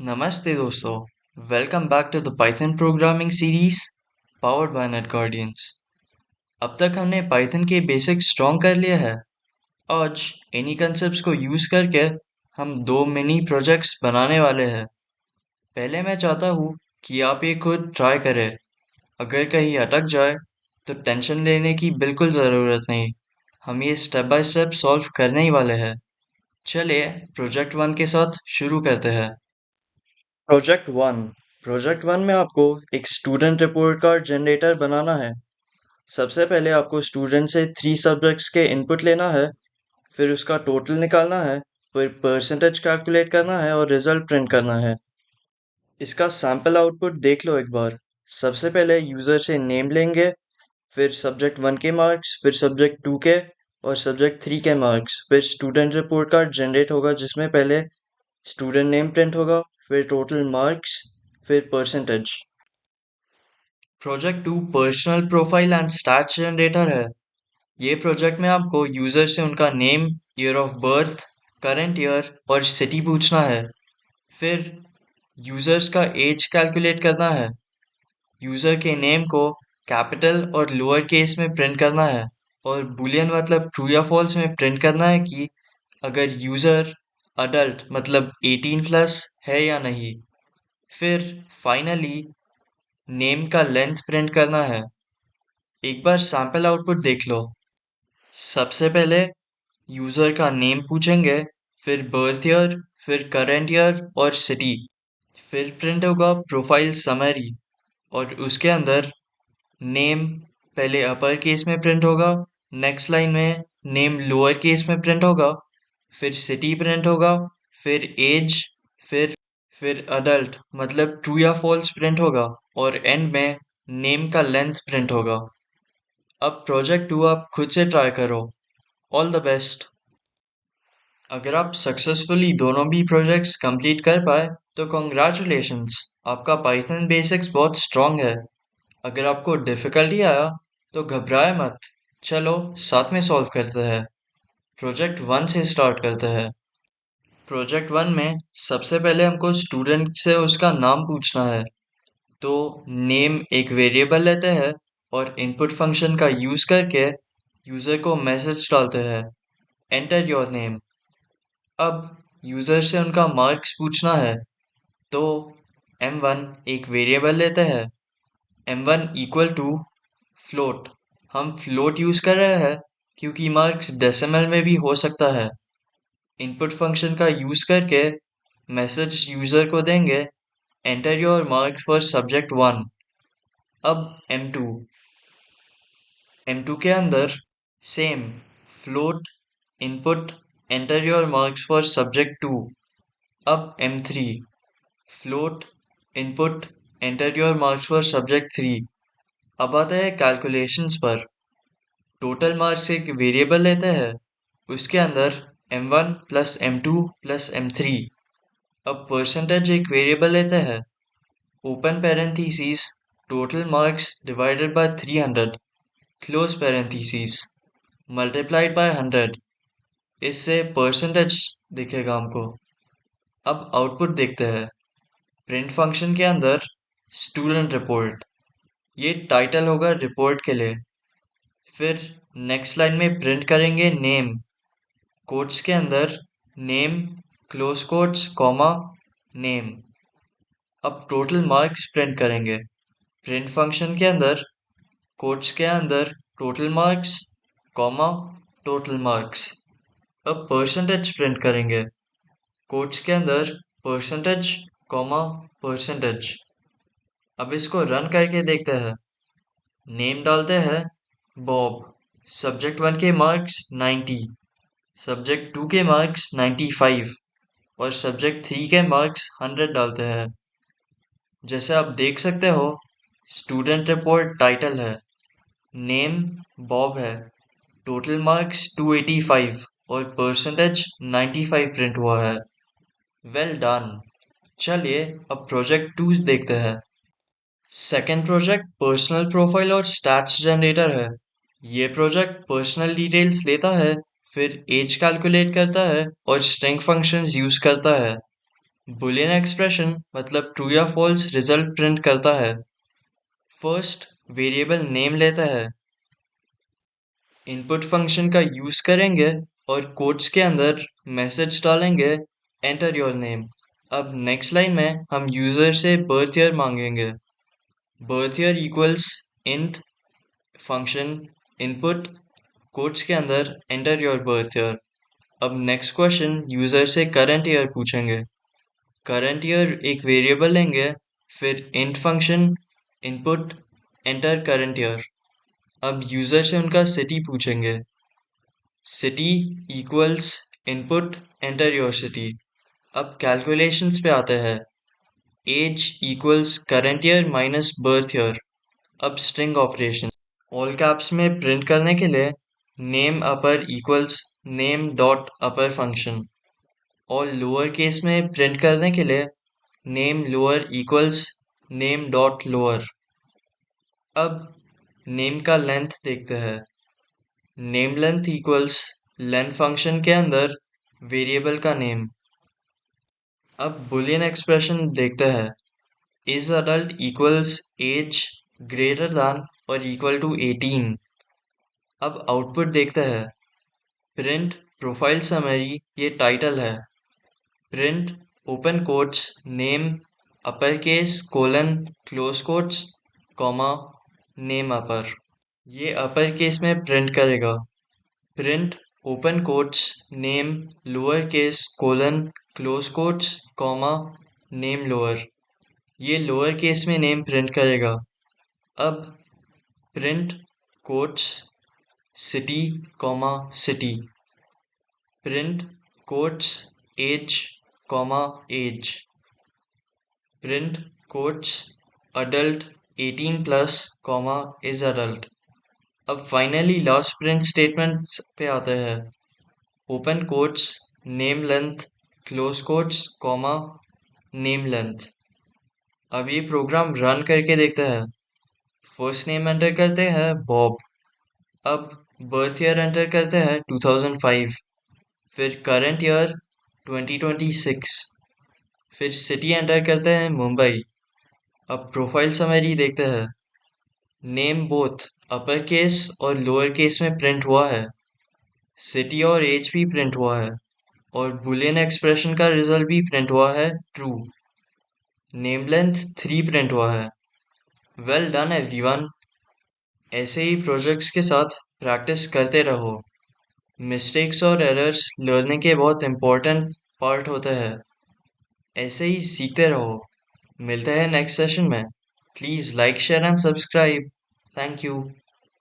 नमस्ते दोस्तों, welcome back to the Python programming series powered by Net Guardians. अब तक हमने पाइथन के बेसिक्स स्ट्रॉन्ग कर लिया है। आज इन्हीं कंसेप्ट्स को यूज़ करके हम दो मिनी प्रोजेक्ट्स बनाने वाले हैं। पहले मैं चाहता हूँ कि आप ये खुद ट्राई करें। अगर कहीं अटक जाए तो टेंशन लेने की बिल्कुल ज़रूरत नहीं। हम ये स्टेप बाय स्टेप सॉल्व करने ही वाले हैं। चलिए प्रोजेक्ट वन के साथ शुरू करते हैं। प्रोजेक्ट वन प्रोजेक्ट वन में आपको एक स्टूडेंट रिपोर्ट कार्ड जनरेटर बनाना है। सबसे पहले आपको स्टूडेंट से 3 सब्जेक्ट्स के इनपुट लेना है, फिर उसका टोटल निकालना है, फिर परसेंटेज कैलकुलेट करना है और रिजल्ट प्रिंट करना है। इसका सैंपल आउटपुट देख लो एक बार। सबसे पहले यूज़र से नेम लेंगे, फिर सब्जेक्ट वन के मार्क्स, फिर सब्जेक्ट टू के और सब्जेक्ट थ्री के मार्क्स, फिर स्टूडेंट रिपोर्ट कार्ड जनरेट होगा जिसमें पहले स्टूडेंट नेम प्रिंट होगा, फिर टोटल मार्क्स, फिर percentage. Project two personal profile and stats generator है। ये प्रोजेक्ट में आपको यूजर से उनका name, year of birth, current year और सिटी पूछना है। फिर यूजर्स का एज कैलकुलेट करना है। यूजर के नेम को कैपिटल और लोअर केस में प्रिंट करना है और बुलियन मतलब ट्रू या फॉल्स में प्रिंट करना है कि अगर यूजर अडल्ट मतलब 18 प्लस है या नहीं। फिर फाइनली नेम का लेंथ प्रिंट करना है। एक बार सैंपल आउटपुट देख लो। सबसे पहले यूजर का नेम पूछेंगे, फिर बर्थ ईयर, फिर करंट ईयर और सिटी। फिर प्रिंट होगा प्रोफाइल समरी और उसके अंदर नेम पहले अपर केस में प्रिंट होगा, नेक्स्ट लाइन में नेम लोअर केस में प्रिंट होगा, फिर सिटी प्रिंट होगा, फिर एज, फिर फिर अडल्ट मतलब ट्रू या फॉल्स प्रिंट होगा और एंड में नेम का लेंथ प्रिंट होगा। अब प्रोजेक्ट टू आप खुद से ट्राई करो। All the best. अगर आप सक्सेसफुली दोनों भी प्रोजेक्ट्स कंप्लीट कर पाए तो कॉन्ग्रेचुलेशंस, आपका पाइथन बेसिक्स बहुत स्ट्रांग है। अगर आपको डिफिकल्टी आया तो घबराए मत। चलो साथ में सॉल्व करते हैं। प्रोजेक्ट वन से स्टार्ट करते हैं। प्रोजेक्ट वन में सबसे पहले हमको स्टूडेंट से उसका नाम पूछना है। तो नेम एक वेरिएबल लेते हैं और इनपुट फंक्शन का यूज करके यूजर को मैसेज डालते हैं, एंटर योर नेम। अब यूजर से उनका मार्क्स पूछना है। तो m1 एक वेरिएबल लेते हैं, m1 इक्वल टू फ्लोट। हम फ्लोट यूज कर रहे हैं क्योंकि मार्क्स डेसिमल में भी हो सकता है। इनपुट फंक्शन का यूज करके मैसेज यूजर को देंगे, enter your marks for subject one. अब m2 M2 के अंदर same float input, enter your marks for subject two. अब M3 float input, enter your marks for subject three. अब आता है कैलकुलेशंस पर। टोटल मार्क्स एक वेरिएबल लेते हैं, उसके अंदर M1 plus M2 plus M3। अब परसेंटेज एक वेरिएबल लेते हैं, open parenthesis total marks divided by 300 close parenthesis multiplied by 100। इससे परसेंटेज दिखेगा हमको। अब आउटपुट देखते हैं। प्रिंट फंक्शन के अंदर स्टूडेंट रिपोर्ट, ये टाइटल होगा रिपोर्ट के लिए। फिर नेक्स्ट लाइन में प्रिंट करेंगे नेम, कोट्स के अंदर name close quotes comma name. अब टोटल मार्क्स प्रिंट करेंगे। प्रिंट फंक्शन के अंदर कोट्स के अंदर total marks comma total marks. अब परसेंटेज प्रिंट करेंगे, कोट्स के अंदर परसेंटेज कॉमा परसेंटेज। अब इसको रन करके देखते हैं। नेम डालते हैं बॉब, सब्जेक्ट वन के मार्क्स 90, सब्जेक्ट टू के मार्क्स 95 और सब्जेक्ट थ्री के मार्क्स 100 डालते हैं। जैसे आप देख सकते हो, स्टूडेंट रिपोर्ट टाइटल है, नेम बॉब है, टोटल मार्क्स 285 और परसेंटेज 95 प्रिंट हुआ है। Well done. चलिए अब प्रोजेक्ट टू देखते हैं। सेकेंड प्रोजेक्ट पर्सनल प्रोफाइल और स्टैट्स जनरेटर है। ये प्रोजेक्ट पर्सनल डिटेल्स लेता है, फिर एज कैलकुलेट करता है और स्ट्रिंग फंक्शंस यूज करता है। बुलियन एक्सप्रेशन मतलब ट्रू या फॉल्स रिजल्ट प्रिंट करता है। फर्स्ट वेरिएबल नेम लेता है, इनपुट फंक्शन का यूज करेंगे और कोट्स के अंदर मैसेज डालेंगे एंटर योर नेम। अब नेक्स्ट लाइन में हम यूजर से बर्थ ईयर मांगेंगे। Birth year equals int function input quotes के अंदर एंटर योर बर्थ ईयर। अब नेक्स्ट क्वेश्चन यूजर से करंट ईयर पूछेंगे। करंट ईयर एक वेरिएबल लेंगे, फिर int function input enter current year. अब यूजर से उनका सिटी पूछेंगे। City equals input enter your city. अब कैलकुलेशंस पे आते हैं। Age equals current year minus birth year. अब स्ट्रिंग ऑपरेशन ऑल कैप्स में प्रिंट करने के लिए नेम अपर इक्वल्स नेम डॉट अपर फंक्शन। और लोअर केस में प्रिंट करने के लिए name lower equals name dot lower. अब नेम का लेंथ देखते हैं। Name length equals length function के अंदर वेरिएबल का नेम। अब बुलियन एक्सप्रेशन देखते हैं। Is adult equals age greater than और इक्वल टू 18। अब आउटपुट देखते हैं। प्रिंट प्रोफाइल समरी ये टाइटल है। Print open quotes name upper case colon close quotes comma name upper. ये अपर केस में प्रिंट करेगा। Print open quotes name lower case colon close quotes comma name lower. ये lower case में name print करेगा। अब print quotes city comma city. Print quotes as comma age. Print quotes adult 18 plus comma is adult. अब finally last print statement पे आते हैं। Open quotes name length close quotes comma name length. अब ये program run करके देखते हैं। First name enter करते हैं बॉब। अब बर्थ ईयर एंटर करते हैं 2005। फिर करंट ईयर 2026। फिर सिटी एंटर करते हैं मुंबई। अब प्रोफाइल समरी देखते हैं। नेम बोथ अपर केस और लोअर केस में प्रिंट हुआ है। सिटी और एज भी प्रिंट हुआ है और बुलियन एक्सप्रेशन का रिजल्ट भी प्रिंट हुआ है ट्रू। नेम लेंथ 3 प्रिंट हुआ है। Well done everyone. ऐसे ही प्रोजेक्ट्स के साथ प्रैक्टिस करते रहो। मिस्टेक्स और एरर्स लर्निंग के बहुत इंपॉर्टेंट पार्ट होते हैं। ऐसे ही सीखते रहो। मिलते हैं नेक्स्ट सेशन में। Please like share and subscribe. Thank you.